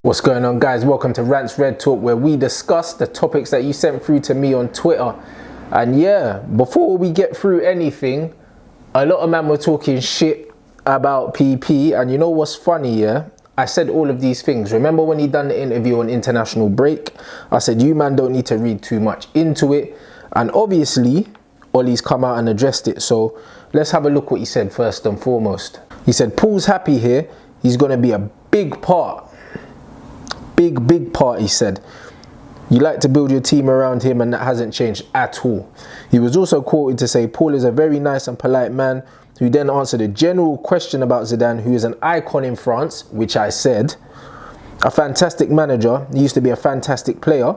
What's going on, guys? Welcome to Rants Red Talk, where we discuss the topics that you sent through to me on Twitter. And yeah, before we get through anything, a lot of men were talking shit about PP. And you know what's funny, yeah? I said all of these things. Remember when he done the interview on international break? I said, you man don't need to read too much into it. And obviously, Ollie's come out and addressed it. So let's have a look what he said first and foremost. He said, Paul's happy here. He's going to be a big part. Big part, he said. You like to build your team around him, and that hasn't changed at all. He was also quoted to say, Paul is a very nice and polite man, who then answered a general question about Zidane, who is an icon in France, which I said. A fantastic manager. He used to be a fantastic player.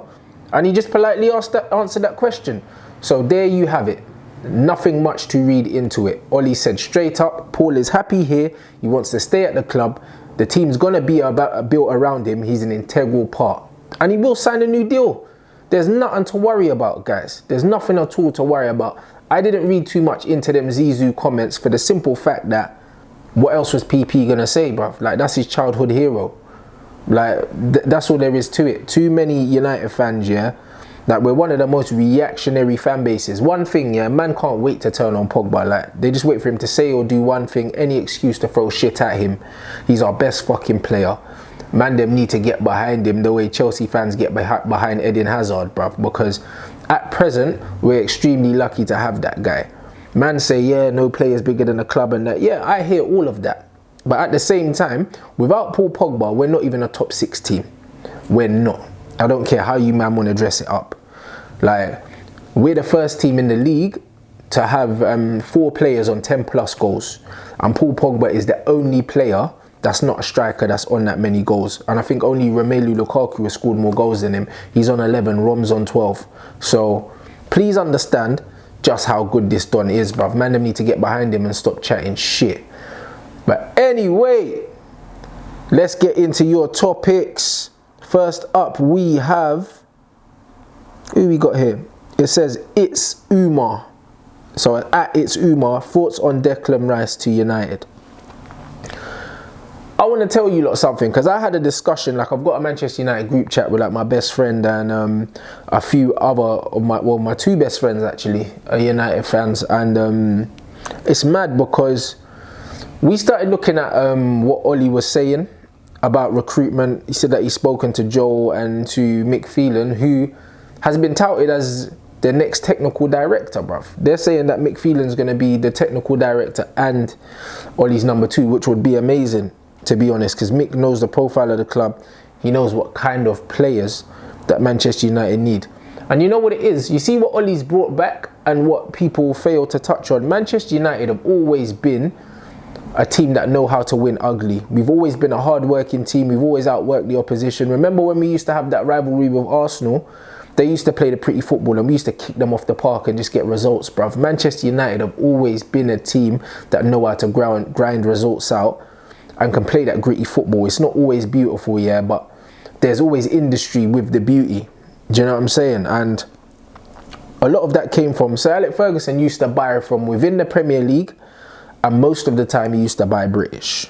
And he just politely answered that question. So there you have it. Nothing much to read into it. Ollie said straight up, Paul is happy here. He wants to stay at the club. The team's going to be built around him. He's an integral part. And he will sign a new deal. There's nothing to worry about, guys. There's nothing at all to worry about. I didn't read too much into them Zizou comments for the simple fact that what else was PP going to say, bruv? Like, that's his childhood hero. Like, that's all there is to it. Too many United fans, yeah? Like, we're one of the most reactionary fan bases. One thing, yeah, man can't wait to turn on Pogba. Like, they just wait for him to say or do one thing, any excuse to throw shit at him. He's our best fucking player. Man, them need to get behind him the way Chelsea fans get behind Eden Hazard, bruv. Because at present, we're extremely lucky to have that guy. Man say, yeah, no player's bigger than the club and that. Yeah, I hear all of that. But at the same time, without Paul Pogba, we're not even a top 6 team. We're not. I don't care how you man want to dress it up. Like, we're the first team in the league to have 4 players on 10 plus goals. And Paul Pogba is the only player that's not a striker that's on that many goals. And I think only Romelu Lukaku has scored more goals than him. He's on 11, Rom's on 12. So please understand just how good this Don is, bruv. Man, them need to get behind him and stop chatting shit. But anyway, let's get into your topics. First up, we have... Who we got here? It says, It's Umar. So at It's Umar, thoughts on Declan Rice to United. I want to tell you lot something, because I had a discussion, like I've got a Manchester United group chat with like my best friend and a few other of my 2 best friends actually are United fans, and it's mad because we started looking at what Ollie was saying about recruitment. He said that he's spoken to Joe and to Mick Phelan, who has been touted as the next technical director, bruv. They're saying that Mick Phelan's going to be the technical director and Ollie's number 2, which would be amazing, to be honest, because Mick knows the profile of the club. He knows what kind of players that Manchester United need. And you know what it is? You see what Ollie's brought back and what people fail to touch on. Manchester United have always been a team that know how to win ugly. We've always been a hard-working team. We've always outworked the opposition. Remember when we used to have that rivalry with Arsenal? They used to play the pretty football and we used to kick them off the park and just get results, bruv. Manchester United have always been a team that know how to grind results out and can play that gritty football. It's not always beautiful, yeah, but there's always industry with the beauty. Do you know what I'm saying? And a lot of that came from Sir Alex Ferguson used to buy from within the Premier League, and most of the time he used to buy British.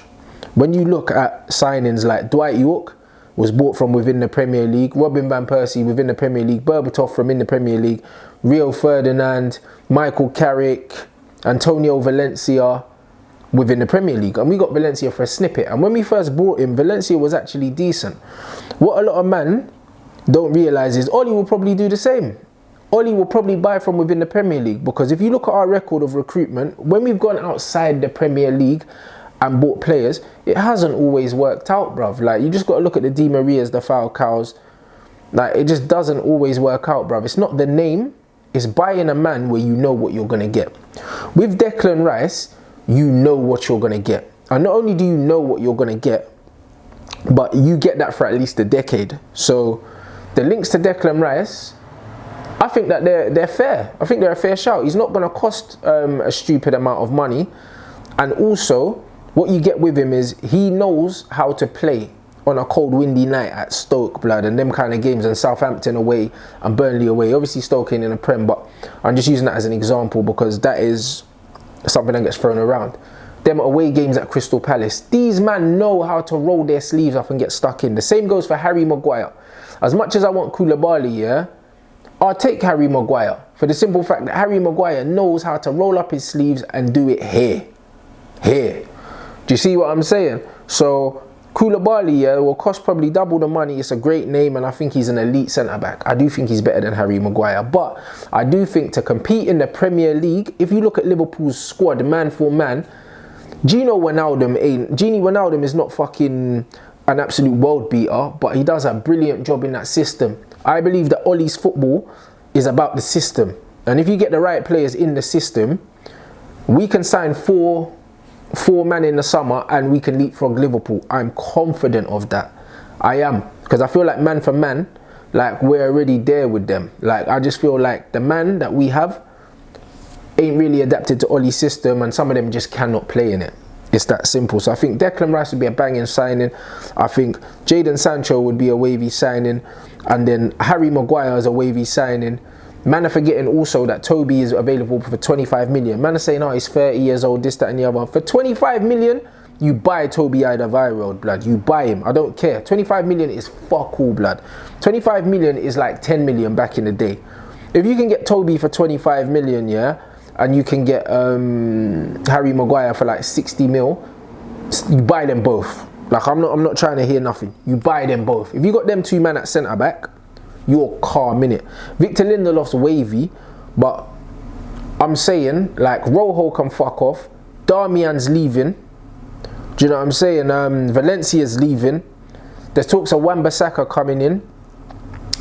When you look at signings like Dwight York, was bought from within the Premier League, Robin Van Persie within the Premier League, Berbatov from in the Premier League, Rio Ferdinand, Michael Carrick, Antonio Valencia within the Premier League. And we got Valencia for a snippet. And when we first brought him, Valencia was actually decent. What a lot of men don't realise is Ollie will probably do the same. Ollie will probably buy from within the Premier League, because if you look at our record of recruitment, when we've gone outside the Premier League and bought players, it hasn't always worked out, bruv. Like, you just got to look at the Di Marias, the Falcaos. Like, it just doesn't always work out, bruv. It's not the name, it's buying a man where you know what you're going to get. With Declan Rice, you know what you're going to get. And not only do you know what you're going to get, but you get that for at least a decade. So the links to Declan Rice, I think that they're fair. I think they're a fair shout. He's not going to cost a stupid amount of money. And also, what you get with him is he knows how to play on a cold, windy night at Stoke, blood, and them kind of games, and Southampton away and Burnley away. Obviously, Stoke ain't in the Prem, but I'm just using that as an example because that is something that gets thrown around. them away games at Crystal Palace. These men know how to roll their sleeves up and get stuck in. The same goes for Harry Maguire. As much as I want Koulibaly, yeah, I'll take Harry Maguire for the simple fact that Harry Maguire knows how to roll up his sleeves and do it here. Here. Do you see what I'm saying? So Koulibaly, yeah, will cost probably double the money. It's a great name and I think he's an elite centre-back. I do think he's better than Harry Maguire. But I do think to compete in the Premier League, if you look at Liverpool's squad, man for man, Gini Wijnaldum is not fucking an absolute world beater, but he does a brilliant job in that system. I believe that Ollie's football is about the system. And if you get the right players in the system, we can sign four men in the summer and we can leapfrog Liverpool. I'm confident of that. I am. Because I feel like man for man, like we're already there with them. Like I just feel like the man that we have ain't really adapted to Ollie's system and some of them just cannot play in it. It's that simple. So I think Declan Rice would be a banging signing. I think Jadon Sancho would be a wavy signing. And then Harry Maguire is a wavy signing. Man are forgetting also that Toby is available for 25 million. Man are saying, oh, he's 30 years old, this, that and the other. For 25 million, you buy Toby Alderweireld, blood. You buy him. I don't care. 25 million is fuck all, blood. 25 million is like 10 million back in the day. If you can get Toby for 25 million, yeah, and you can get Harry Maguire for like 60 mil, you buy them both. Like I'm not trying to hear nothing. You buy them both. If you got them two men at centre back, you're calm in it. Victor Lindelof's wavy, but I'm saying like Rojo can fuck off. Darmian's leaving. Do you know what I'm saying? Valencia's leaving. There's talks of Wan-Bissaka coming in,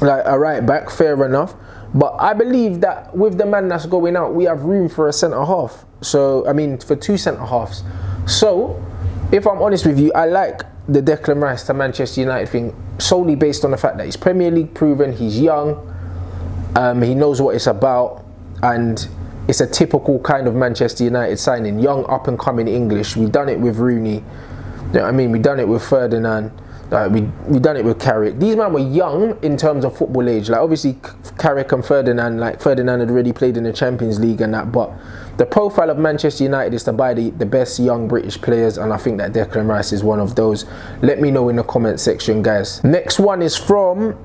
like a right back. Fair enough. But I believe that with the man that's going out, we have room for a centre half. So, I mean, for two centre halves. So, if I'm honest with you, I like the Declan Rice to Manchester United thing solely based on the fact that he's Premier League proven, he's young, he knows what it's about, and it's a typical kind of Manchester United signing. Young, up and coming English. We've done it with Rooney. You know what I mean? We've done it with Ferdinand. We done it with Carrick. These men were young in terms of football age. Like obviously Carrick and Ferdinand, like Ferdinand had already played in the Champions League and that, but the profile of Manchester United is to buy the best young British players, and I think that Declan Rice is one of those. Let me know in the comment section, guys. Next one is from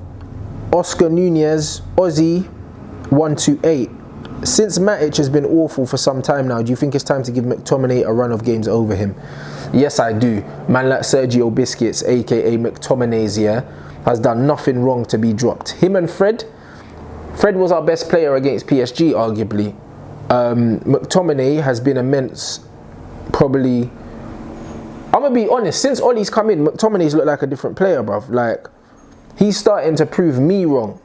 Oscar Nunez, Aussie 128. Since Matic has been awful for some time now, do you think it's time to give McTominay a run of games over him? Yes, I do. Man like Sergio Biscuits, aka McTominay's, yeah, has done nothing wrong to be dropped. Him and Fred was our best player against PSG, arguably. McTominay has been immense. Probably, I'm gonna be honest, since Ollie's come in, McTominay's looked like a different player, bruv. Like, he's starting to prove me wrong.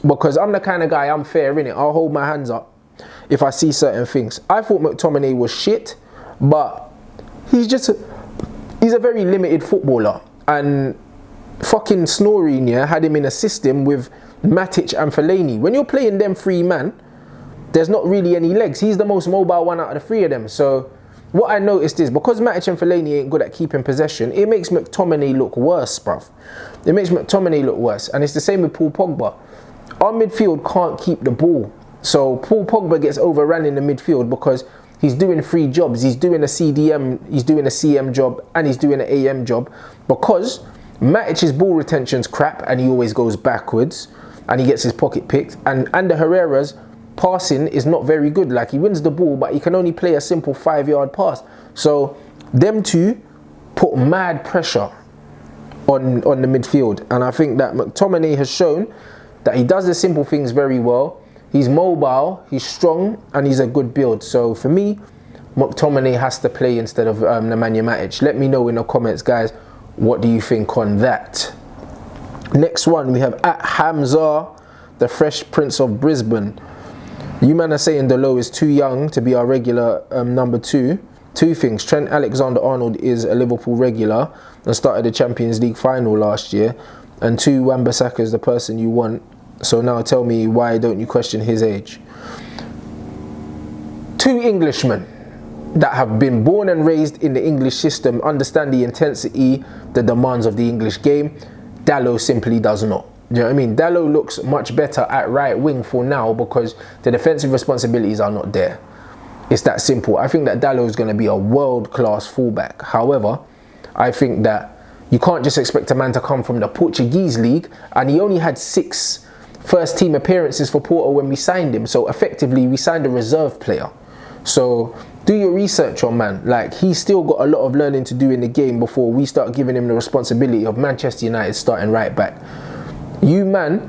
Because I'm the kind of guy, I'm fair in it. I'll hold my hands up if I see certain things. I thought McTominay was shit, but he's a very limited footballer. And fucking Snoring, yeah, had him in a system with Matic and Fellaini. When you're playing them three man, there's not really any legs. He's the most mobile one out of the three of them. So what I noticed is, because Matic and Fellaini ain't good at keeping possession, it makes McTominay look worse, bruv. It makes McTominay look worse. And it's the same with Paul Pogba. Our midfield can't keep the ball. So Paul Pogba gets overrun in the midfield because he's doing three jobs. He's doing a CDM, he's doing a CM job, and he's doing an AM job, because Matic's ball retention's crap and he always goes backwards and he gets his pocket picked. And Ander Herrera's passing is not very good. Like, he wins the ball, but he can only play a simple 5-yard pass. So them two put mad pressure on the midfield. And I think that McTominay has shown that he does the simple things very well. He's mobile, he's strong, and he's a good build. So for me, McTominay has to play instead of Nemanja Matic. Let me know in the comments, guys, what do you think on that? Next one, we have at Hamza, the Fresh Prince of Brisbane. You man are saying Delo is too young to be our regular number 2. Two things: Trent Alexander-Arnold is a Liverpool regular and started the Champions League final last year. And 2, Wan-Bissaka is the person you want. So now tell me, why don't you question his age? 2 Englishmen that have been born and raised in the English system, understand the intensity, the demands of the English game. Dalot simply does not. Do you know what I mean? Dalot looks much better at right wing for now because the defensive responsibilities are not there. It's that simple. I think that Dalot is going to be a world-class fullback. However, I think that you can't just expect a man to come from the Portuguese league, and he only had 6 first-team appearances for Porto when we signed him. So effectively, we signed a reserve player. So do your research on man. Like, he's still got a lot of learning to do in the game before we start giving him the responsibility of Manchester United starting right back. You, man,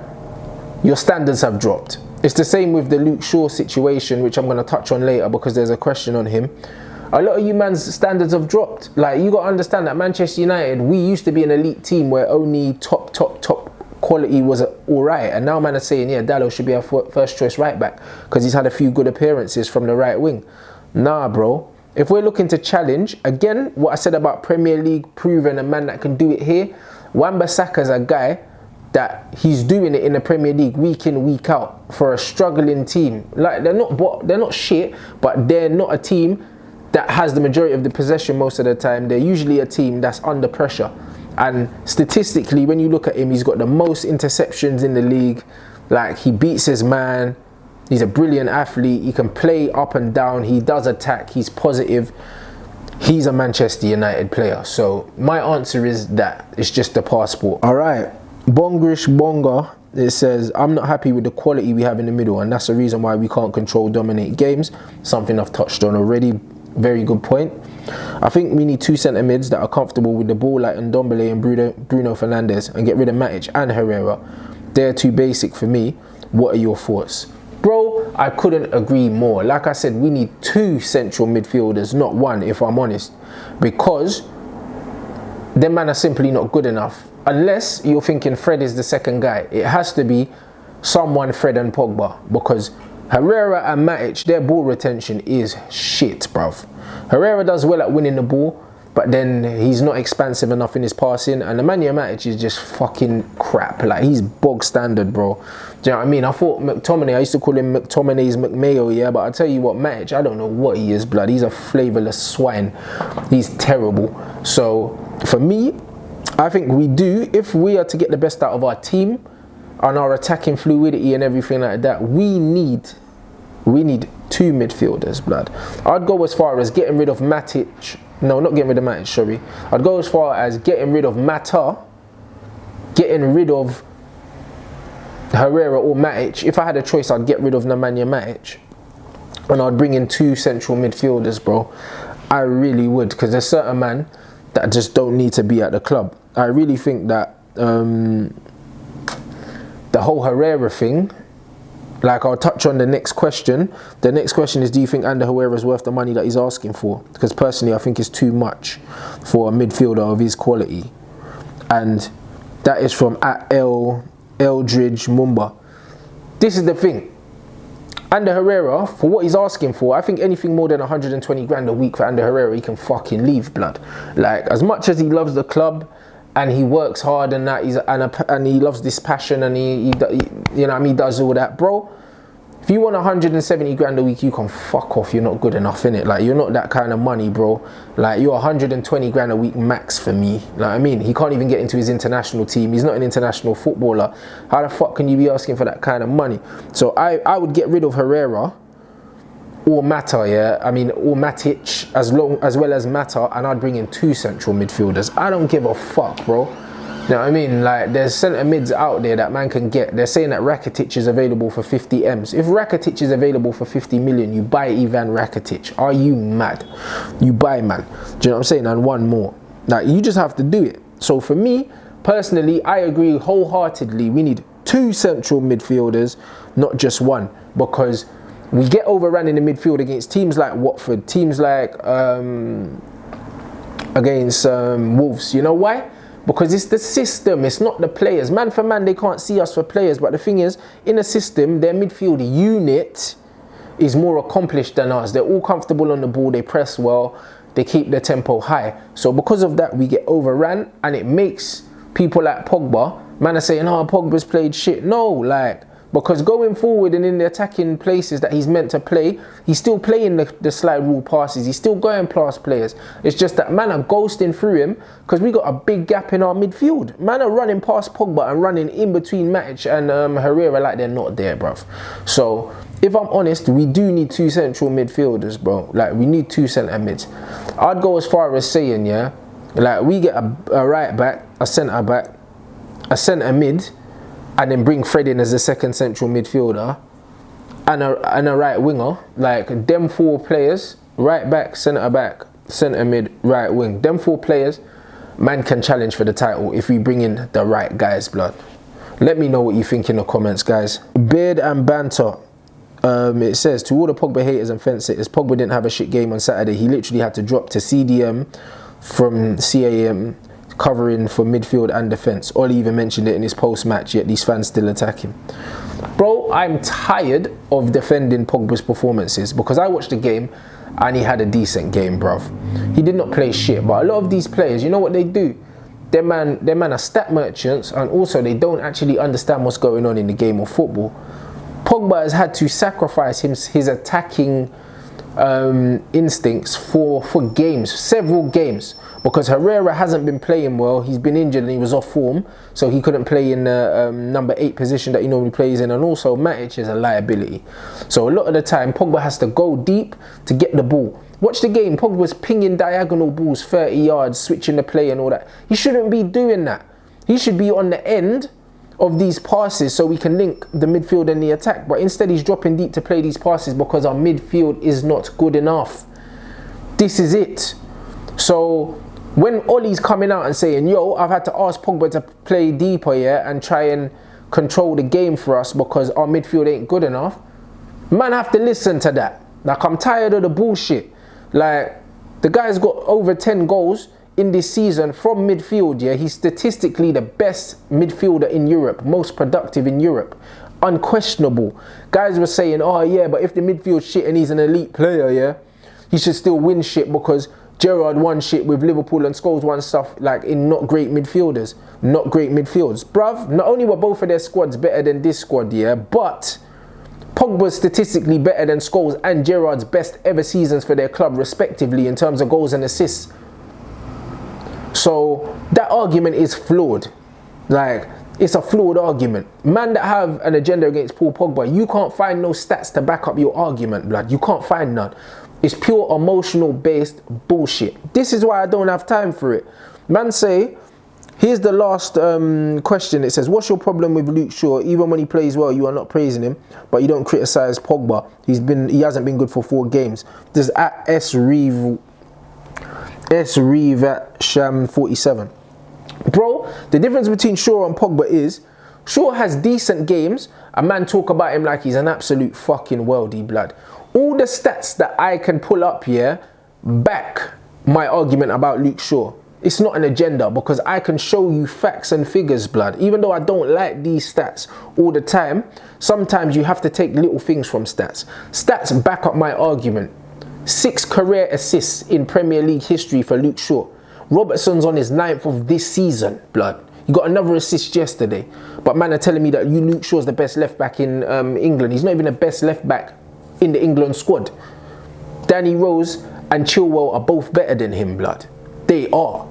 your standards have dropped. It's the same with the Luke Shaw situation, which I'm going to touch on later because there's a question on him. A lot of you man's standards have dropped. Like, you got to understand that Manchester United, we used to be an elite team where only top quality was alright, and now man are saying, yeah, Dalot should be our first choice right back because he's had a few good appearances from the right wing. Nah, bro. If we're looking to challenge, again, what I said about Premier League proving a man that can do it here, Wan-Bissaka's a guy that he's doing it in the Premier League week in, week out for a struggling team. Like, they're not shit, but they're not a team that has the majority of the possession most of the time. They're usually a team that's under pressure. And statistically, when you look at him, he's got the most interceptions in the league. Like, he beats his man. He's a brilliant athlete. He can play up and down. He does attack. He's positive. He's a Manchester United player. So my answer is that. It's just the passport. All right. Bongrish Bonga, it says, I'm not happy with the quality we have in the middle, and that's the reason why we can't dominate games. Something I've touched on already. Very good point. I think we need 2 centre mids that are comfortable with the ball, like Ndombele and Bruno Fernandes, and get rid of Matic and Herrera. They're too basic for me. What are your thoughts? Bro, I couldn't agree more. Like I said, we need 2 central midfielders, not 1, if I'm honest, because them men are simply not good enough. Unless you're thinking Fred is the second guy. It has to be someone Fred and Pogba, because Herrera and Matic, their ball retention is shit, bruv. Herrera does well at winning the ball, but then he's not expansive enough in his passing, and Nemanja Matic is just fucking crap. Like, he's bog standard, bro. Do you know what I mean? I thought McTominay, I used to call him McTominay's McMayo, yeah, but I tell you what, Matic, I don't know what he is, blood. He's a flavourless swine. He's terrible. So, for me, I think we do, if we are to get the best out of our team and our attacking fluidity and everything like that, we need 2 midfielders, blood. I'd go as far as getting rid of Matic. No, not getting rid of Matic, sorry. I'd go as far as getting rid of Mata, getting rid of Herrera or Matic. If I had a choice, I'd get rid of Nemanja Matic, and I'd bring in 2 central midfielders, bro. I really would, because there's certain men that just don't need to be at the club. I really think that the whole Herrera thing, like, I'll touch on the next question. The next question is, do you think Ander Herrera is worth the money that he's asking for? Because personally, I think it's too much for a midfielder of his quality. And that is from Eldridge Mumba. This is the thing. Ander Herrera, for what he's asking for, I think anything more than 120 grand a week for Ander Herrera, he can fucking leave, blood. Like, as much as he loves the club and he works hard and that, and he loves this passion, and he you know what I mean, he does all that, bro. If you want 170 grand a week, you can fuck off. You're not good enough, innit? Like, you're not that kind of money, bro. Like, you're 120 grand a week max for me. Like, I mean, he can't even get into his international team. He's not an international footballer. How the fuck can you be asking for that kind of money? So I would get rid of Herrera or Mata, yeah? I mean, or Matic, as well as Mata, and I'd bring in 2 central midfielders. I don't give a fuck, bro. You know what I mean? Like, there's centre mids out there that man can get. They're saying that Rakitic is available for 50 M's. If Rakitic is available for 50 million, you buy Ivan Rakitic. Are you mad? You buy, man. Do you know what I'm saying? And one more. Like, you just have to do it. So for me, personally, I agree wholeheartedly. We need 2 central midfielders, not just 1. Because we get overrun in the midfield against teams like Watford, teams like against Wolves. You know why? Because it's the system, it's not the players. Man for man, they can't see us for players. But the thing is, in a system, their midfield unit is more accomplished than us. They're all comfortable on the ball, they press well, they keep their tempo high. So because of that, we get overran, and it makes people like Pogba, man are saying, oh, Pogba's played shit. No, like, because going forward and in the attacking places that he's meant to play, he's still playing the slide rule passes. He's still going past players. It's just that man are ghosting through him because we got a big gap in our midfield. Man are running past Pogba and running in between Matic and Herrera like they're not there, bruv. So if I'm honest, we do need 2 central midfielders, bro. Like, we need 2 centre mids. I'd go as far as saying, yeah, like, we get a right back, a centre back, a centre mid, and then bring Fred in as a second central midfielder, and a right winger. Like, them 4 players, right back, centre mid, right wing. Them 4 players, man can challenge for the title if we bring in the right guys, blood. Let me know what you think in the comments, guys. Beard and banter. It says, to all the Pogba haters and fence sitters, Pogba didn't have a shit game on Saturday. He literally had to drop to CDM from CAM, covering for midfield and defence. Ollie even mentioned it in his post-match, yet these fans still attack him. Bro, I'm tired of defending Pogba's performances, because I watched the game and he had a decent game, bruv. He did not play shit, but a lot of these players, you know what they do? Them man are stat merchants, and also they don't actually understand what's going on in the game of football. Pogba has had to sacrifice his attacking instincts for games, several games, because Herrera hasn't been playing well. He's been injured and he was off form, so he couldn't play in the number 8 position that he normally plays in, and also Matic is a liability. So a lot of the time Pogba has to go deep to get the ball. Watch the game, Pogba was pinging diagonal balls 30 yards, switching the play and all that. He shouldn't be doing that. He should be on the end of these passes so we can link the midfield and the attack, but instead he's dropping deep to play these passes because our midfield is not good enough. This is it. So when Ollie's coming out and saying, yo, I've had to ask Pogba to play deeper, yeah, and try and control the game for us because our midfield ain't good enough, man, I have to listen to that. Like, I'm tired of the bullshit. Like, the guy's got over 10 goals in this season from midfield, yeah. He's statistically the best midfielder in Europe, most productive in Europe, unquestionable. Guys were saying, oh yeah, but if the midfield's shit and he's an elite player, yeah, he should still win shit because Gerrard won shit with Liverpool and Scholes won stuff like in not great midfielders, not great midfields. Bruv, not only were both of their squads better than this squad, yeah, but Pogba's statistically better than Scholes and Gerrard's best ever seasons for their club respectively in terms of goals and assists. So that argument is flawed. Like, it's a flawed argument. Man that have an agenda against Paul Pogba, you can't find no stats to back up your argument, blood. You can't find none. It's pure emotional based bullshit. This is why I don't have time for it. Man say, here's the last question. It says, what's your problem with Luke Shaw? Even when he plays well, you are not praising him, but you don't criticize Pogba. He hasn't been good for 4 games. This is at S-Reeve at Sham47. Bro, the difference between Shaw and Pogba is Shaw has decent games. A man talk about him like he's an absolute fucking worldie, blood. All the stats that I can pull up here back my argument about Luke Shaw. It's not an agenda because I can show you facts and figures, blood. Even though I don't like these stats all the time, sometimes you have to take little things from stats. Stats back up my argument. 6 career assists in Premier League history for Luke Shaw. Robertson's on his 9th of this season, blood. He got another assist yesterday. But man are telling me that Luke Shaw's the best left back in England. He's not even the best left back in the England squad. Danny Rose and Chilwell are both better than him, blood. They are.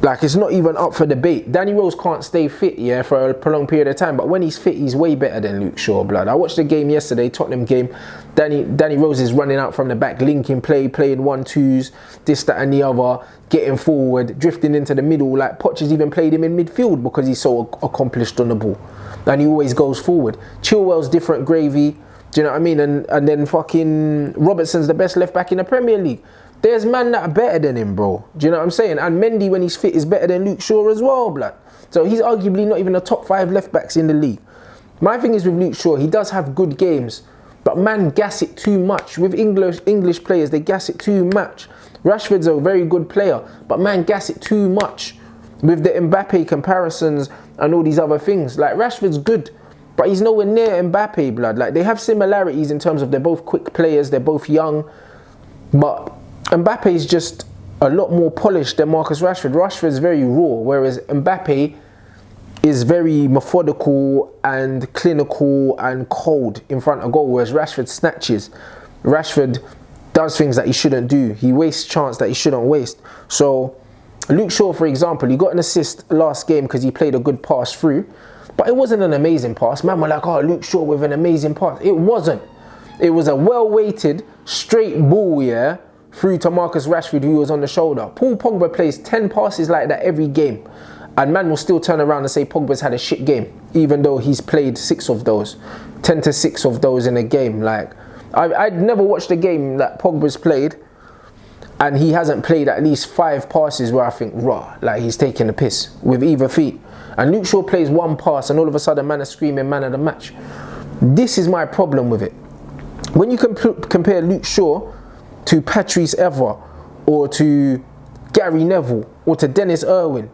Like, it's not even up for debate. Danny Rose can't stay fit, yeah, for a prolonged period of time. But when he's fit, he's way better than Luke Shaw, blood. I watched the game yesterday, Tottenham game. Danny Rose is running out from the back, linking play, playing 1-2s, this, that and the other, getting forward, drifting into the middle. Like, Poch has even played him in midfield because he's so accomplished on the ball. And he always goes forward. Chilwell's different gravy. Do you know what I mean? And then fucking Robertson's the best left back in the Premier League. There's man that are better than him, bro. Do you know what I'm saying? And Mendy, when he's fit, is better than Luke Shaw as well, blood. So he's arguably not even the top 5 left backs in the league. My thing is with Luke Shaw, he does have good games, but man gas it too much. With English players, they gas it too much. Rashford's a very good player, but man gas it too much. With the Mbappe comparisons and all these other things. Like, Rashford's good, but he's nowhere near Mbappe, blood. Like, they have similarities in terms of they're both quick players, they're both young, but Mbappe is just a lot more polished than Marcus Rashford. Rashford's very raw, whereas Mbappe is very methodical and clinical and cold in front of goal, whereas Rashford snatches. Rashford does things that he shouldn't do. He wastes chance that he shouldn't waste. So Luke Shaw, for example, he got an assist last game because he played a good pass through, but it wasn't an amazing pass. Man were like, oh, Luke Shaw with an amazing pass. It wasn't. It was a well-weighted, straight ball, yeah, through to Marcus Rashford, who was on the shoulder. Paul Pogba plays 10 passes like that every game. And man will still turn around and say Pogba's had a shit game, even though he's played 6 of those. 10 to 6 of those in a game. Like, I'd never watched a game that Pogba's played and he hasn't played at least 5 passes where I think, raw, like he's taking a piss with either feet. And Luke Shaw plays 1 pass and all of a sudden man is screaming man of the match. This is my problem with it. When you compare Luke Shaw to Patrice Evra or to Gary Neville or to Dennis Irwin,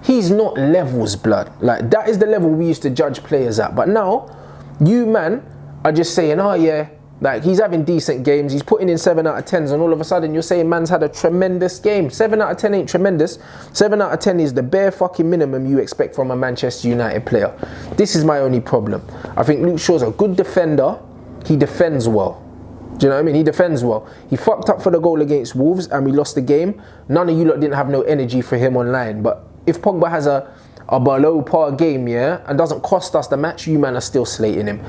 he's not levels, blood. Like, that is the level we used to judge players at. But now, you man are just saying, oh yeah, like he's having decent games, he's putting in 7 out of 10s, and all of a sudden you're saying man's had a tremendous game. 7 out of 10 ain't tremendous. 7 out of 10 is the bare fucking minimum you expect from a Manchester United player. This is my only problem. I think Luke Shaw's a good defender. He defends well. Do you know what I mean? He defends well. He fucked up for the goal against Wolves and we lost the game. None of you lot didn't have no energy for him online. But if Pogba has a below par game, yeah, and doesn't cost us the match, you man are still slating him.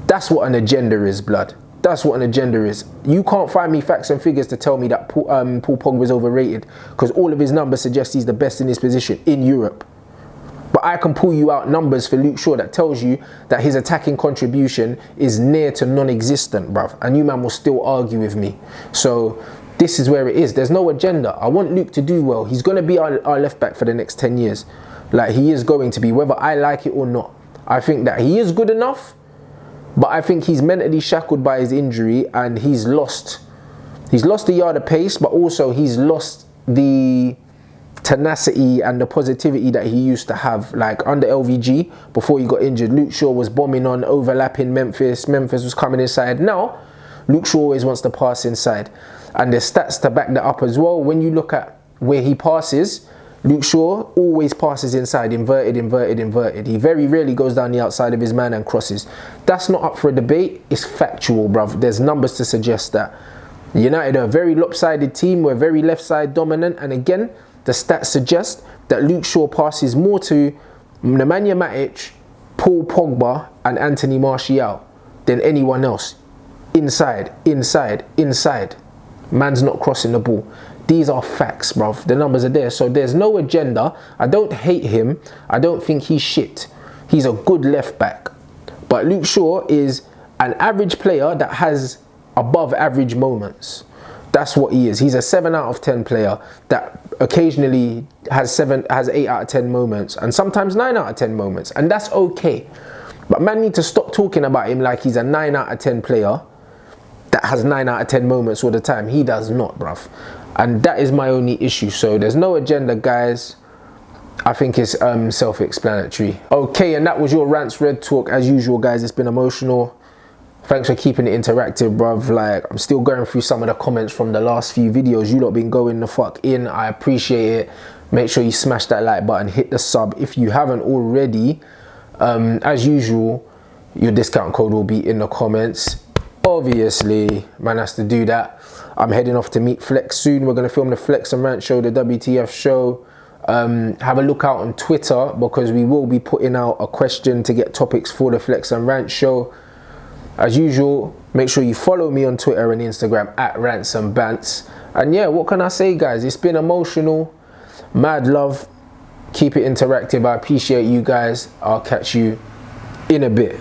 That's what an agenda is, blood. That's what an agenda is. You can't find me facts and figures to tell me that Paul Pogba is overrated, because all of his numbers suggest he's the best in his position in Europe. But I can pull you out numbers for Luke Shaw that tells you that his attacking contribution is near to non-existent, bruv. And you man will still argue with me. So this is where it is. There's no agenda. I want Luke to do well. He's going to be our left back for the next 10 years. Like, he is going to be, whether I like it or not. I think that he is good enough, but I think he's mentally shackled by his injury and he's lost a yard of pace, but also he's lost the tenacity and the positivity that he used to have. Like under LVG, before he got injured, Luke Shaw was bombing on, overlapping Memphis. Memphis was coming inside. Now, Luke Shaw always wants to pass inside. And there's stats to back that up as well. When you look at where he passes, Luke Shaw always passes inside, inverted, inverted, inverted. He very rarely goes down the outside of his man and crosses. That's not up for a debate. It's factual, bruv. There's numbers to suggest that. United are a very lopsided team. We're very left side dominant. And again, the stats suggest that Luke Shaw passes more to Nemanja Matic, Paul Pogba and Anthony Martial than anyone else. Inside, inside, inside. Man's not crossing the ball. These are facts, bruv. The numbers are there. So there's no agenda. I don't hate him. I don't think he's shit. He's a good left back. But Luke Shaw is an average player that has above average moments. That's what he is. He's a 7 out of 10 player that occasionally has 8 out of 10 moments and sometimes 9 out of 10 moments. And that's okay. But man need to stop talking about him like he's a 9 out of 10 player that has 9 out of 10 moments all the time. He does not, bruv. And that is my only issue. So there's no agenda, guys. I think it's self-explanatory. Okay, and that was your Rants Red Talk. As usual, guys, it's been emotional. Thanks for keeping it interactive, bruv. Like, I'm still going through some of the comments from the last few videos. You lot been going the fuck in. I appreciate it. Make sure you smash that like button, hit the sub if you haven't already. As usual, your discount code will be in the comments. Obviously, man has to do that. I'm heading off to meet Flex soon. We're going to film the Flex and Rant show, the WTF show. Have a look out on Twitter because we will be putting out a question to get topics for the Flex and Rant show. As usual, make sure you follow me on Twitter and Instagram at Rants and Bants. And yeah, what can I say, guys? It's been emotional. Mad love. Keep it interactive. I appreciate you guys. I'll catch you in a bit.